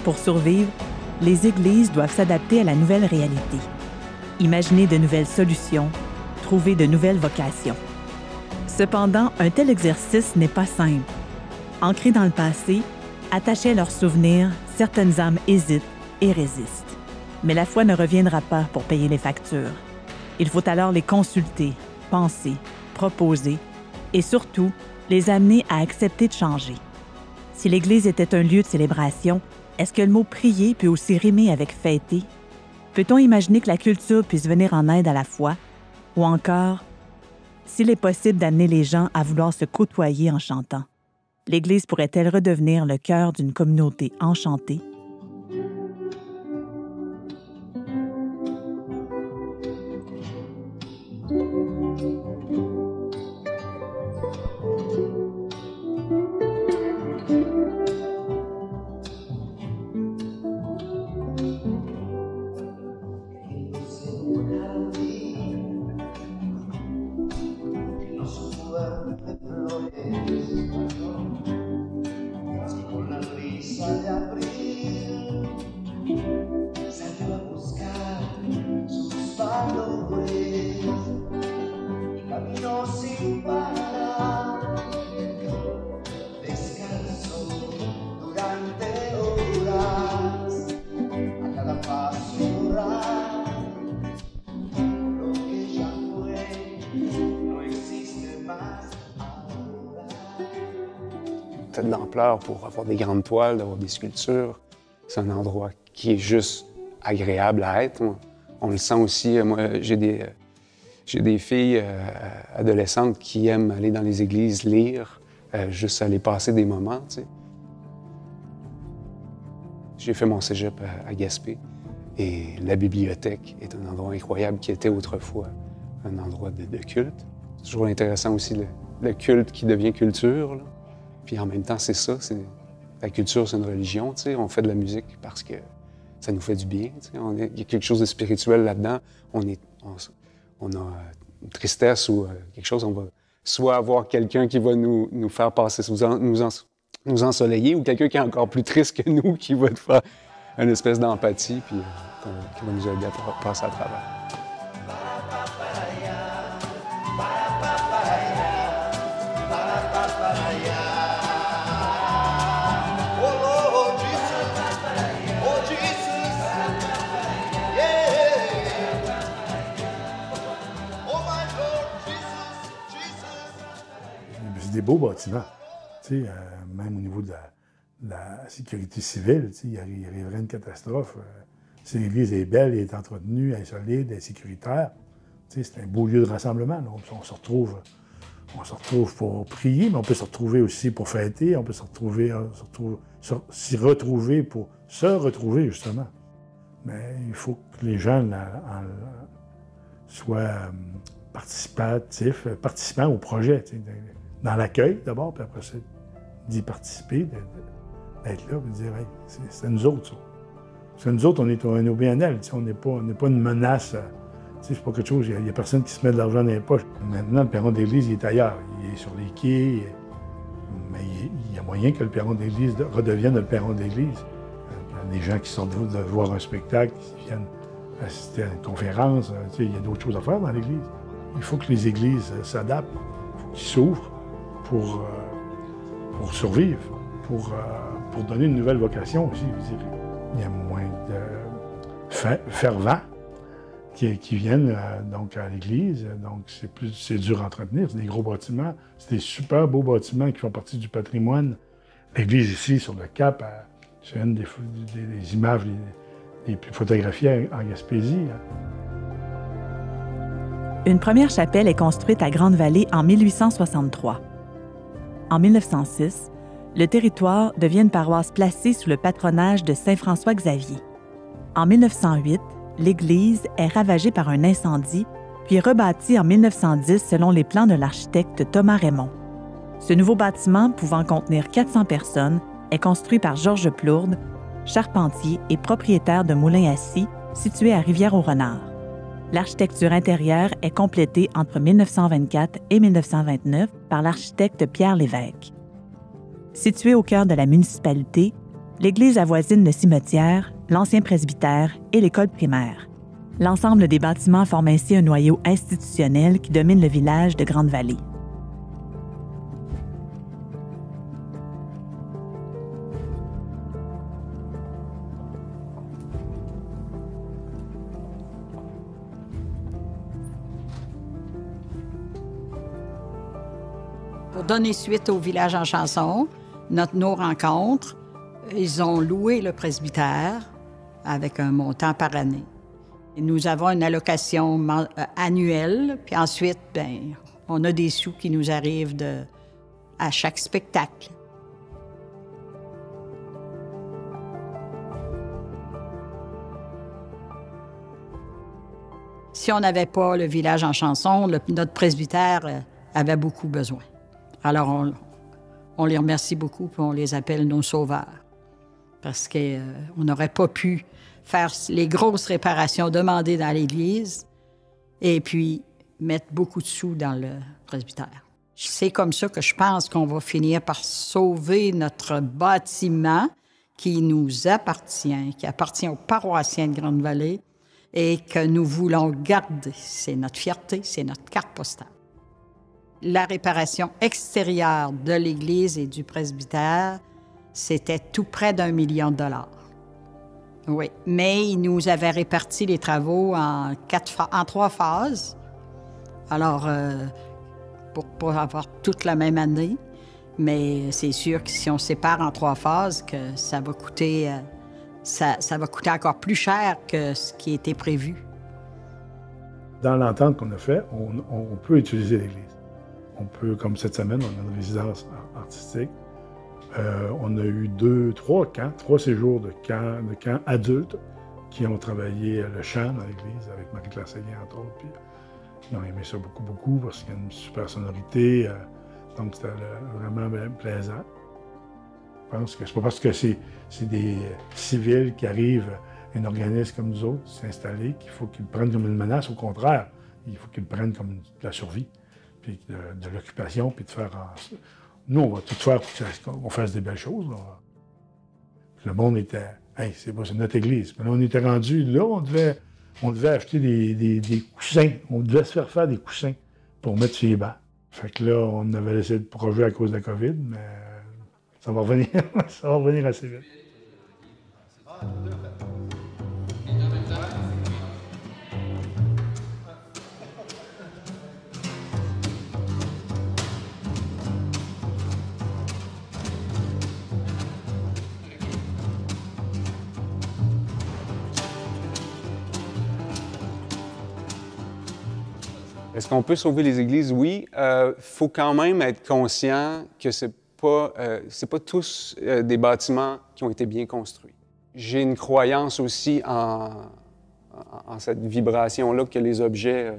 Pour survivre, les églises doivent s'adapter à la nouvelle réalité, imaginer de nouvelles solutions, trouver de nouvelles vocations. Cependant, un tel exercice n'est pas simple. Ancrés dans le passé, attachés à leurs souvenirs, certaines âmes hésitent et résistent. Mais la foi ne reviendra pas pour payer les factures. Il faut alors les consulter, penser, proposer et surtout, les amener à accepter de changer. Si l'Église était un lieu de célébration, est-ce que le mot « prier » peut aussi rimer avec « fêter » ? Peut-on imaginer que la culture puisse venir en aide à la foi? Ou encore, s'il est possible d'amener les gens à vouloir se côtoyer en chantant, l'Église pourrait-elle redevenir le cœur d'une communauté enchantée? Peut-être d'ampleur pour avoir des grandes toiles, d'avoir des sculptures. C'est un endroit qui est juste agréable à être. On le sent aussi. Moi, j'ai des filles adolescentes qui aiment aller dans les églises lire, juste aller passer des moments, tu sais. J'ai fait mon cégep à Gaspé et la bibliothèque est un endroit incroyable qui était autrefois un endroit de culte. C'est toujours intéressant aussi le culte qui devient culture, là. Puis en même temps, c'est ça, la culture, c'est une religion, tu sais. On fait de la musique parce que ça nous fait du bien, tu sais. Il y a quelque chose de spirituel là-dedans. On a une tristesse ou quelque chose, on va soit avoir quelqu'un qui va nous faire passer, nous ensoleiller, ou quelqu'un qui est encore plus triste que nous, qui va te faire une espèce d'empathie, puis qui va nous aider à passer à travers. C'est des beaux bâtiments. Même au niveau de la sécurité civile, il arriverait une catastrophe. Si l'église est belle, elle est entretenue, elle est solide, elle est sécuritaire, c'est un beau lieu de rassemblement. Là. On se retrouve pour prier, mais on peut se retrouver aussi pour fêter, on peut s'y retrouver pour se retrouver, justement. Mais il faut que les gens soient participants au projet. Dans l'accueil, d'abord, puis après ça, d'y participer, d'être là, puis de dire hey, c'est nous autres, ça. C'est nous autres, on est au BNL, on n'est pas une menace. C'est pas quelque chose, il n'y a personne qui se met de l'argent dans les poches. Maintenant, le perron d'église, il est ailleurs. Il est sur les quais, mais il y a moyen que le perron d'église redevienne le perron d'église. Il y a des gens qui sortent de voir un spectacle, qui viennent assister à une conférence. Il y a d'autres choses à faire dans l'église. Il faut que les églises s'adaptent, il faut qu'ils s'ouvrent pour survivre, pour donner une nouvelle vocation aussi, je dirais. Il y a moins de fervents qui viennent donc à l'église, donc c'est dur à entretenir. C'est des gros bâtiments, c'est des super beaux bâtiments qui font partie du patrimoine. L'église ici, sur le Cap, c'est une des images les plus photographiées en Gaspésie. Une première chapelle est construite à Grande-Vallée en 1863. En 1906, le territoire devient une paroisse placée sous le patronage de Saint François-Xavier. En 1908, l'église est ravagée par un incendie, puis rebâtie en 1910 selon les plans de l'architecte Thomas Raymond. Ce nouveau bâtiment, pouvant contenir 400 personnes, est construit par Georges Plourde, charpentier et propriétaire de moulin à scie situé à Rivière-au-Renard. L'architecture intérieure est complétée entre 1924 et 1929 par l'architecte Pierre Lévesque. Située au cœur de la municipalité, L'église avoisine le cimetière, l'ancien presbytère et l'école primaire. L'ensemble des bâtiments forme ainsi un noyau institutionnel qui domine le village de Grande-Vallée. Pour donner suite au village en chanson, nos rencontres, ils ont loué le presbytère avec un montant par année. Et nous avons une allocation annuelle, puis ensuite, bien, on a des sous qui nous arrivent à chaque spectacle. Si on n'avait pas le village en chanson, notre presbytère avait beaucoup besoin. Alors, on les remercie beaucoup, puis on les appelle nos sauveurs. Parce qu'on n'aurait pas pu faire les grosses réparations demandées dans l'Église et puis mettre beaucoup de sous dans le presbytère. C'est comme ça que je pense qu'on va finir par sauver notre bâtiment qui nous appartient, qui appartient aux paroissiens de Grande-Vallée et que nous voulons garder. C'est notre fierté, c'est notre carte postale. La réparation extérieure de l'Église et du presbytère, c'était tout près d'1 million de dollars. Oui, mais ils nous avaient réparti les travaux en 3 phases. Alors, pour pas avoir toute la même année, mais c'est sûr que si on sépare en 3 phases, que ça va coûter, ça va coûter encore plus cher que ce qui était prévu. Dans l'entente qu'on a faite, on peut utiliser l'Église. On peut, comme cette semaine, on a une résidence artistique. On a eu 3 séjours de camps adultes qui ont travaillé le chant dans l'Église avec Marie-Claire Séguin, entre autres. Puis, ils ont aimé ça beaucoup, beaucoup parce qu'il y a une super sonorité. Donc, c'était vraiment plaisant. Je pense que c'est pas parce que c'est des civils qui arrivent à un organisme comme nous autres s'installer qu'il faut qu'ils le prennent comme une menace. Au contraire, il faut qu'ils le prennent comme de la survie, puis de l'occupation, puis de faire... Nous, on va tout faire pour qu'on fasse des belles choses. Là. Le monde était... Hey, c'est notre église. Mais là, on était rendu là, on devait acheter des coussins. On devait se faire des coussins pour mettre sur les bancs. Fait que là, on avait laissé le projet à cause de la COVID, mais ça va revenir, ça va revenir assez vite. Est-ce qu'on peut sauver les églises? Oui. Faut quand même être conscient que c'est pas tous des bâtiments qui ont été bien construits. J'ai une croyance aussi en cette vibration-là que les objets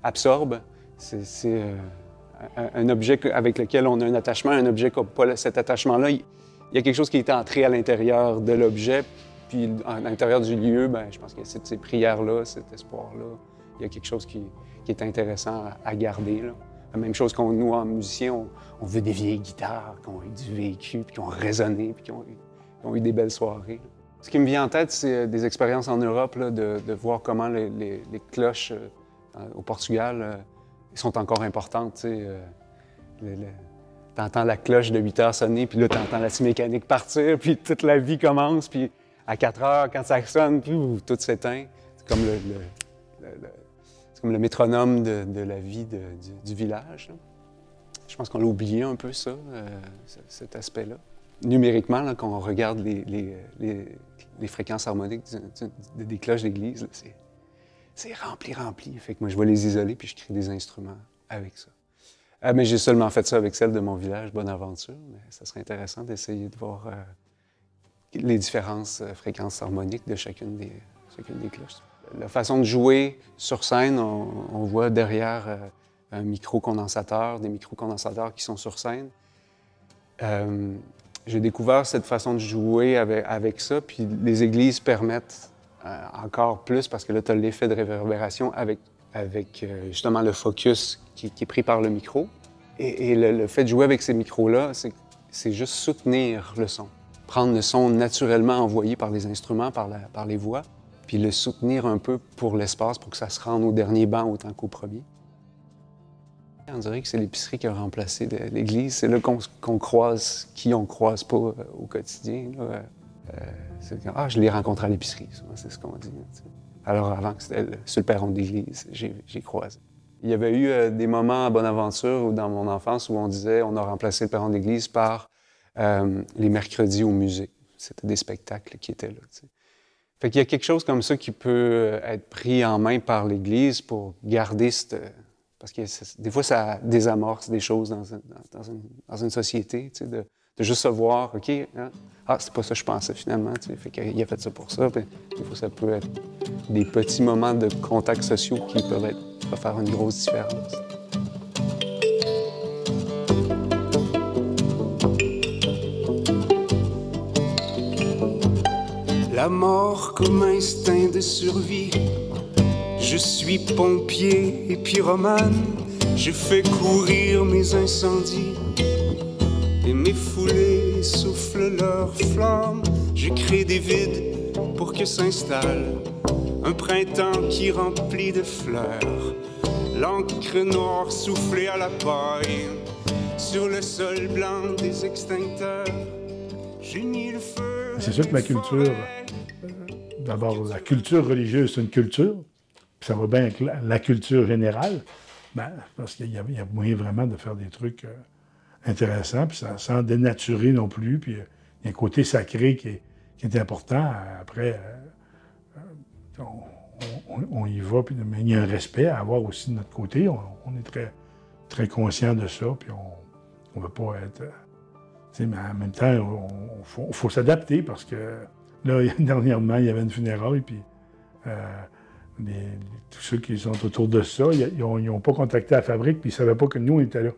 absorbent. C'est un objet avec lequel on a un attachement, un objet qui n'a pas cet attachement-là. Il y a quelque chose qui est entré à l'intérieur de l'objet, puis à l'intérieur du lieu, bien, je pense qu'il y a ces prières-là, cet espoir-là. Il y a quelque chose qui est intéressant à garder. Là. La même chose qu'on nous, en musiciens, on veut des vieilles guitares qui ont eu du vécu, puis qui ont résonné, puis qui ont eu des belles soirées. Là. Ce qui me vient en tête, c'est des expériences en Europe, là, de voir comment les cloches au Portugal sont encore importantes. T'entends la cloche de 8 heures sonner, puis là, t'entends la scie mécanique partir, puis toute la vie commence, puis à 4 heures, quand ça sonne, puis tout s'éteint. C'est comme c'est comme le métronome de la vie du village. Là. Je pense qu'on a oublié un peu ça, cet aspect-là. Numériquement, là, quand on regarde les fréquences harmoniques des cloches d'église, c'est rempli. Fait que moi, je vais les isoler puis je crée des instruments avec ça. Mais j'ai seulement fait ça avec celle de mon village, Bonaventure, mais ça serait intéressant d'essayer de voir les différentes fréquences harmoniques de chacune des cloches. La façon de jouer sur scène, on voit derrière un micro-condensateur, des micro-condensateurs qui sont sur scène. J'ai découvert cette façon de jouer avec ça, puis les églises permettent encore plus, parce que là, tu as l'effet de réverbération avec justement le focus qui est pris par le micro. Et le fait de jouer avec ces micros-là, c'est juste soutenir le son. prendre le son naturellement envoyé par les instruments, par les voix, puis le soutenir un peu pour l'espace, pour que ça se rende au dernier banc autant qu'au premier. On dirait que c'est l'épicerie qui a remplacé l'église. C'est là qu'on croise qui on ne croise pas au quotidien. Ah, je l'ai rencontré à l'épicerie, souvent, c'est ce qu'on dit. Alors avant que c'était sur le perron de l'église, j'ai croisé. Il y avait eu des moments à Bonaventure ou dans mon enfance où on disait on a remplacé le perron de l'église par les mercredis au musée. C'était des spectacles qui étaient là. T'sais. Fait qu'il y a quelque chose comme ça qui peut être pris en main par l'Église pour garder cette... Parce que des fois, ça désamorce des choses dans une société, tu sais, de juste se voir, OK, hein? Ah, c'est pas ça que je pensais finalement, tu sais, fait qu'il a fait ça pour ça. Puis, des fois, ça peut être des petits moments de contacts sociaux qui peuvent faire une grosse différence. La mort comme instinct de survie. Je suis pompier et pyromane. Je fais courir mes incendies. Et mes foulées soufflent leurs flammes. Je crée des vides pour que s'installe un printemps qui remplit de fleurs. L'encre noire soufflée à la paille sur le sol blanc des extincteurs. J'ai mis le feu. C'est sûr que ma culture, d'abord, la culture religieuse, c'est une culture, puis ça va bien avec la culture générale, parce qu'il y a moyen vraiment de faire des trucs intéressants, puis sans dénaturer non plus, puis il y a un côté sacré qui est important. Après, on y va, puis mais il y a un respect à avoir aussi de notre côté. On est très, très conscient de ça, puis on ne veut pas être... mais en même temps, il faut s'adapter parce que là, dernièrement, il y avait une funéraille, puis tous ceux qui sont autour de ça, ils n'ont pas contacté la fabrique, puis ils ne savaient pas que nous, on était là.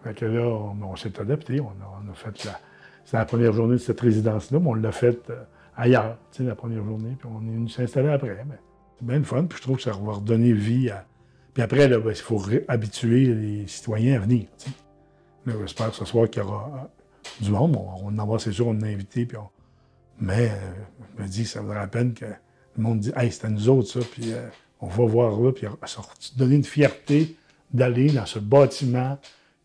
Fait que là, on s'est adapté. On a fait c'était la première journée de cette résidence-là, mais on l'a faite ailleurs, la première journée, puis on est venu s'installer après. Mais c'est bien le fun, puis je trouve que ça va redonner vie à... Puis après, là, il faut habituer les citoyens à venir. T'sais. Là, j'espère que ce soir qu'il y aura du monde. On en va, c'est sûr, on a invité, puis mais je me dis que ça vaudrait la peine que le monde dise « Hey, c'est à nous autres, ça, puis on va voir là, puis ça va donner une fierté d'aller dans ce bâtiment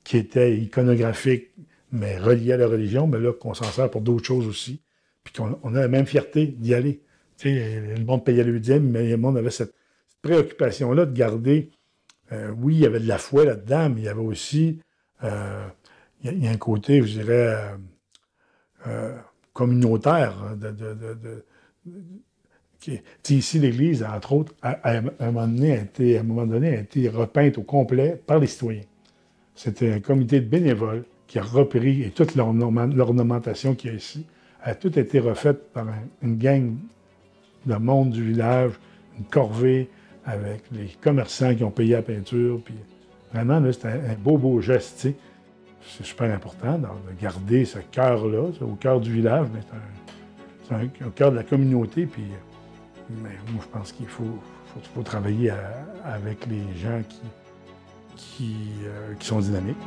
qui était iconographique, mais relié à la religion, mais là, qu'on s'en sert pour d'autres choses aussi, puis qu'on a la même fierté d'y aller. Tu sais, le monde payait le dîme, mais le monde avait cette préoccupation-là de garder... oui, il y avait de la foi là-dedans, mais il y avait aussi... il y a un côté, je dirais, communautaire. Ici, l'Église, entre autres, à un moment donné, a été repeinte au complet par les citoyens. C'était un comité de bénévoles qui a repris, et toute l'ornementation qu'il y a ici, a tout été refaite par une gang de monde du village, une corvée, avec les commerçants qui ont payé la peinture. Puis vraiment, là, c'était un beau geste, tu sais. C'est super important de garder ce cœur-là, au cœur du village, mais c'est au cœur de la communauté. Puis, mais moi, je pense qu'il faut travailler avec les gens qui sont dynamiques.